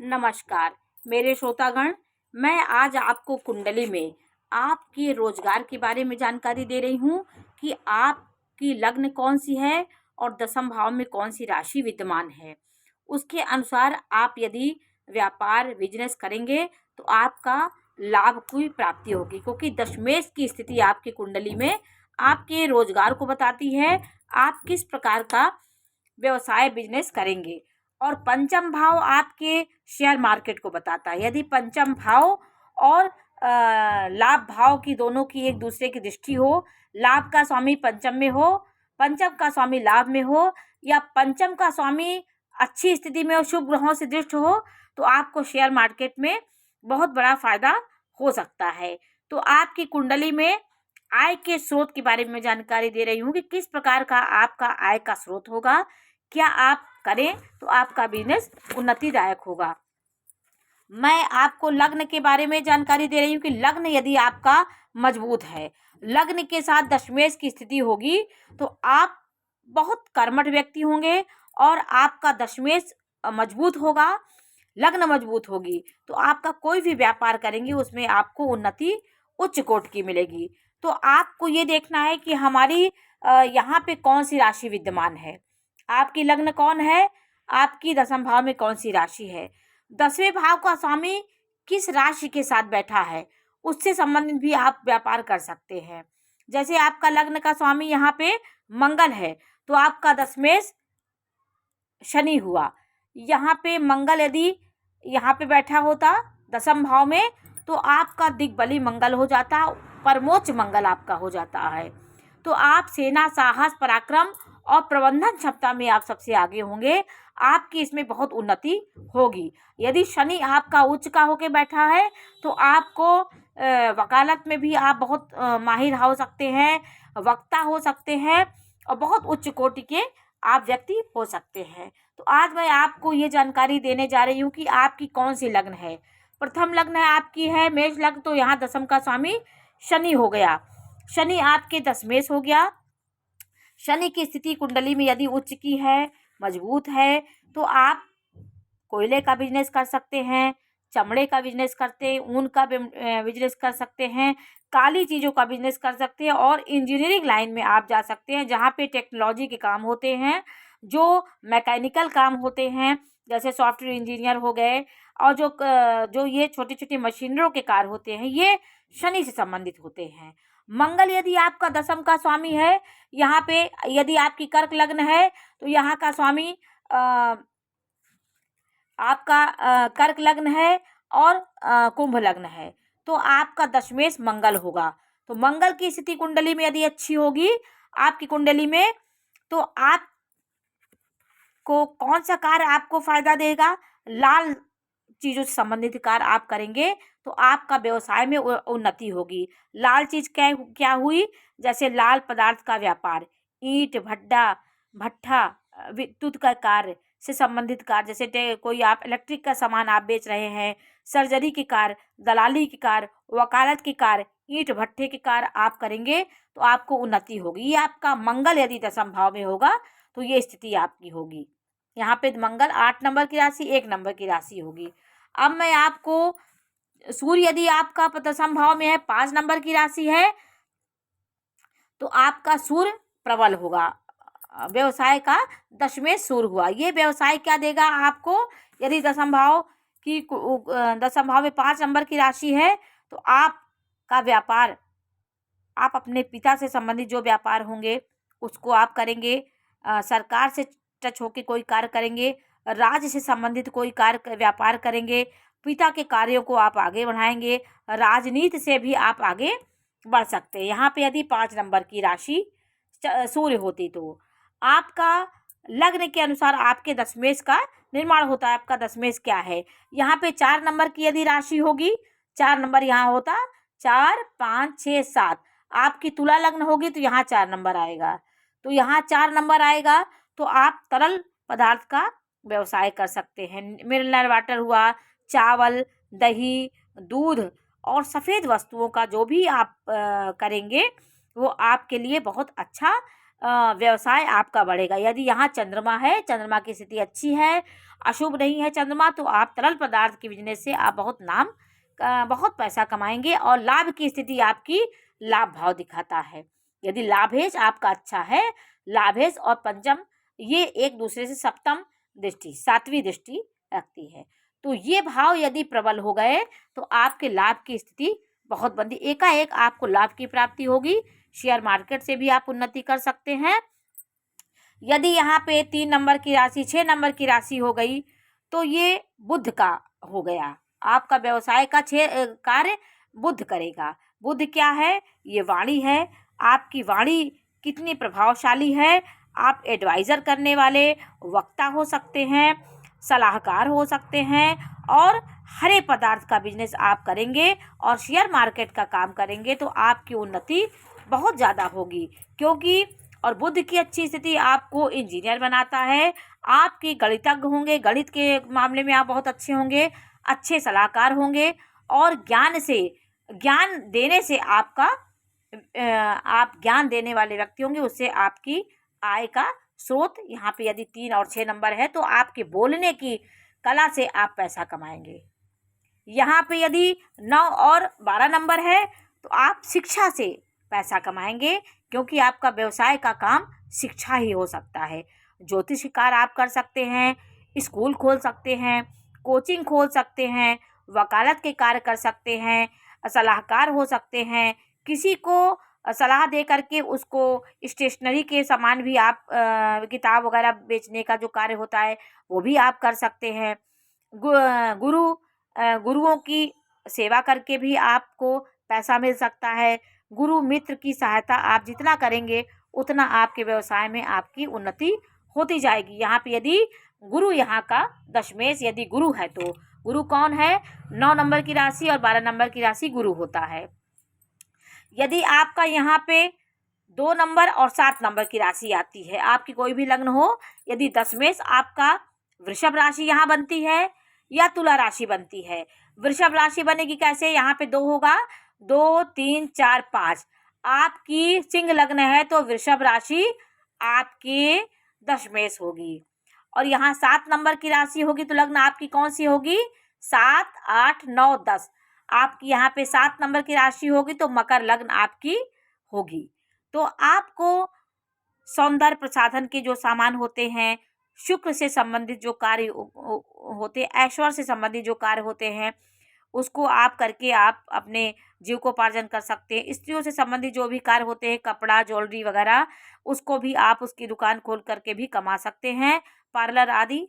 नमस्कार मेरे श्रोतागण। मैं आज आपको कुंडली में आपके रोजगार के बारे में जानकारी दे रही हूँ कि आपकी लग्न कौन सी है और दशम भाव में कौन सी राशि विद्यमान है। उसके अनुसार आप यदि व्यापार बिजनेस करेंगे तो आपका लाभ की प्राप्ति होगी, क्योंकि दशमेश की स्थिति आपकी कुंडली में आपके रोजगार को बताती है। आप किस प्रकार का व्यवसाय बिजनेस करेंगे। और पंचम भाव आपके शेयर मार्केट को बताता है। यदि पंचम भाव और लाभ भाव की दोनों की एक दूसरे की दृष्टि हो, लाभ का स्वामी पंचम में हो, पंचम का स्वामी लाभ में हो, या पंचम का स्वामी अच्छी स्थिति में हो, शुभ ग्रहों से दृष्ट हो, तो आपको शेयर मार्केट में बहुत बड़ा फायदा हो सकता है। तो आपकी कुंडली में आय के स्रोत के बारे में जानकारी दे रही हूँ कि किस प्रकार का आपका आय का स्रोत होगा। क्या आप करें तो आपका बिजनेस उन्नतिदायक होगा। मैं आपको लग्न के बारे में जानकारी दे रही हूँ कि लग्न यदि आपका मजबूत है, लग्न के साथ दशमेश की स्थिति होगी, तो आप बहुत कर्मठ व्यक्ति होंगे और आपका दशमेश मजबूत होगा, लग्न मजबूत होगी, तो आपका कोई भी व्यापार करेंगे उसमें आपको उन्नति उच्च कोटि की मिलेगी। तो आपको ये देखना है कि हमारी यहाँ पे कौन सी राशि विद्यमान है। आपकी लग्न कौन है, आपकी दशम भाव में कौन सी राशि है, 10वें भाव का स्वामी किस राशि के साथ बैठा है, उससे संबंधित भी आप व्यापार कर सकते हैं। जैसे आपका लग्न का स्वामी यहाँ पे मंगल है, तो आपका दशमेश शनि हुआ। यहाँ पे मंगल यदि यहाँ पे बैठा होता दशम भाव में, तो आपका दिग्बली मंगल हो जाता, परमोच्च मंगल आपका हो जाता है। तो आप सेना, साहस, पराक्रम और प्रबंधन क्षमता में आप सबसे आगे होंगे। आपकी इसमें बहुत उन्नति होगी। यदि शनि आपका उच्च का होके बैठा है, तो आपको वकालत में भी आप बहुत माहिर हो सकते हैं, वक्ता हो सकते हैं और बहुत उच्च कोटि के आप व्यक्ति हो सकते हैं। तो आज मैं आपको ये जानकारी देने जा रही हूँ कि आपकी कौन सी लग्न है। प्रथम लग्न है आपकी है मेष लग्न, तो यहाँ दशम का स्वामी शनि हो गया। शनि आपके दशमेश हो गया। शनि की स्थिति कुंडली में यदि उच्च की है, मजबूत है, तो आप कोयले का बिजनेस कर सकते हैं, चमड़े का बिजनेस करते, ऊन का बिजनेस कर सकते हैं, काली चीज़ों का बिजनेस कर सकते हैं और इंजीनियरिंग लाइन में आप जा सकते हैं, जहाँ पे टेक्नोलॉजी के काम होते हैं, जो मैकेनिकल काम होते हैं, जैसे सॉफ्टवेयर इंजीनियर हो गए, और जो ये छोटी छोटी मशीनरों के कार्य होते हैं, ये शनि से संबंधित होते हैं। मंगल यदि आपका दशम का स्वामी है, यहाँ पे यदि आपकी कर्क लग्न है, तो यहाँ का स्वामी आपका कर्क लग्न है और कुंभ लग्न है, तो आपका दशमेश मंगल होगा। तो मंगल की स्थिति कुंडली में यदि अच्छी होगी आपकी कुंडली में, तो आप को कौन सा कार्य आपको फायदा देगा, लाल चीज़ों से संबंधित कार्य आप करेंगे तो आपका व्यवसाय में उन्नति होगी। लाल चीज़ क्या क्या हुई, जैसे लाल पदार्थ का व्यापार, ईंट भट्ठा, विद्युत का कार्य से संबंधित कार्य, जैसे कोई आप इलेक्ट्रिक का सामान आप बेच रहे हैं, सर्जरी के कार्य, दलाली के कार्य, वकालत के कार्य, ईंट भट्ठे के कार्य आप करेंगे तो आपको उन्नति होगी। ये आपका मंगल यदि दशम भाव में होगा तो ये स्थिति आपकी होगी। यहाँ पे मंगल 8 नंबर की राशि, 1 नंबर की राशि होगी। अब मैं आपको सूर्य यदि आपका दशम भाव में है, 5 नंबर की राशि है, तो आपका सूर्य प्रबल होगा। व्यवसाय का दशमेश सूर्य हुआ। ये व्यवसाय क्या देगा आपको, यदि दशम भाव में 5 नंबर की राशि है, तो आपका व्यापार, आप अपने पिता से संबंधित जो व्यापार होंगे उसको आप करेंगे, सरकार से टच होकर कोई कार्य करेंगे, राज्य से संबंधित कोई कार्य व्यापार करेंगे, पिता के कार्यों को आप आगे बढ़ाएंगे, राजनीति से भी आप आगे बढ़ सकते हैं। यहाँ पे यदि 5 नंबर की राशि सूर्य होती, तो आपका लग्न के अनुसार आपके दशमेश का निर्माण होता है। आपका दशमेश क्या है, यहाँ पे 4 नंबर की यदि राशि होगी, 4 नंबर यहाँ होता, 4, 5, 6, 7, आपकी तुला लग्न होगी तो यहाँ 4 नंबर आएगा। तो यहाँ 4 नंबर आएगा तो आप तरल पदार्थ का व्यवसाय कर सकते हैं। मिनरल वाटर हुआ, चावल, दही, दूध और सफ़ेद वस्तुओं का जो भी आप करेंगे वो आपके लिए बहुत अच्छा व्यवसाय आपका बढ़ेगा। यदि यहाँ चंद्रमा है, चंद्रमा की स्थिति अच्छी है, अशुभ नहीं है चंद्रमा, तो आप तरल पदार्थ के बिजनेस से आप बहुत पैसा कमाएंगे और लाभ की स्थिति आपकी लाभ भाव दिखाता है। यदि लाभेश आपका अच्छा है, लाभेश और पंचम ये एक दूसरे से सप्तम दृष्टि, सातवीं दृष्टि रखती है। तो ये भाव यदि प्रबल हो गए तो आपके लाभ की स्थिति बहुत बनती, एकाएक आपको लाभ की प्राप्ति होगी। शेयर मार्केट से भी आप उन्नति कर सकते हैं। यदि यहाँ पे 3 नंबर की राशि, 6 नंबर की राशि हो गई तो ये बुध का हो गया। आपका व्यवसाय का कार्य बुध करेगा। बुध क्या है? ये वाणी है। आपकी वाणी कितनी प्रभावशाली है। आप एडवाइज़र करने वाले वक्ता हो सकते हैं, सलाहकार हो सकते हैं और हरे पदार्थ का बिजनेस आप करेंगे और शेयर मार्केट का काम करेंगे तो आपकी उन्नति बहुत ज़्यादा होगी। क्योंकि और बुध की अच्छी स्थिति आपको इंजीनियर बनाता है। आपके गणितज्ञ होंगे, गणित के मामले में आप बहुत अच्छे होंगे, अच्छे सलाहकार होंगे और ज्ञान देने से आपका आप ज्ञान देने वाले व्यक्ति होंगे, उससे आपकी आय का स्रोत यहाँ पे यदि 3 और 6 नंबर है तो आपके बोलने की कला से आप पैसा कमाएंगे। यहाँ पे यदि 9 और 12 नंबर है तो आप शिक्षा से पैसा कमाएंगे, क्योंकि आपका व्यवसाय का काम शिक्षा ही हो सकता है। ज्योतिष कार्य आप कर सकते हैं, स्कूल खोल सकते हैं, कोचिंग खोल सकते हैं, वकालत के कार्य कर सकते हैं, सलाहकार हो सकते हैं, किसी को सलाह दे करके उसको स्टेशनरी के सामान भी आप किताब वगैरह बेचने का जो कार्य होता है वो भी आप कर सकते हैं। गुरुओं की सेवा करके भी आपको पैसा मिल सकता है। गुरु मित्र की सहायता आप जितना करेंगे उतना आपके व्यवसाय में आपकी उन्नति होती जाएगी। यहाँ पे यदि गुरु यहाँ का दशमेश यदि गुरु है तो गुरु कौन है? 9 नंबर की राशि और 12 नंबर की राशि गुरु होता है। यदि आपका यहाँ पे 2 नंबर और 7 नंबर की राशि आती है, आपकी कोई भी लग्न हो, यदि दशमेश आपका वृषभ राशि यहाँ बनती है या तुला राशि बनती है। वृषभ राशि बनेगी कैसे? यहाँ पे 2 होगा, 2 3 4 5। आपकी सिंह लग्न है तो वृषभ राशि आपके दशमेश होगी। और यहाँ 7 नंबर की राशि होगी तो लग्न आपकी कौन सी होगी? 7 8 9 10। आपकी यहाँ पे 7 नंबर की राशि होगी तो मकर लग्न आपकी होगी। तो आपको सौंदर्य प्रसाधन के जो सामान होते हैं, शुक्र से संबंधित जो कार्य होते हैं, ऐश्वर्य से संबंधित जो कार्य होते हैं, उसको आप करके आप अपने जीविकोपार्जन कर सकते हैं। स्त्रियों से संबंधित जो भी कार्य होते हैं, कपड़ा, ज्वेलरी वगैरह, उसको भी आप उसकी दुकान खोल करके भी कमा सकते हैं, पार्लर आदि।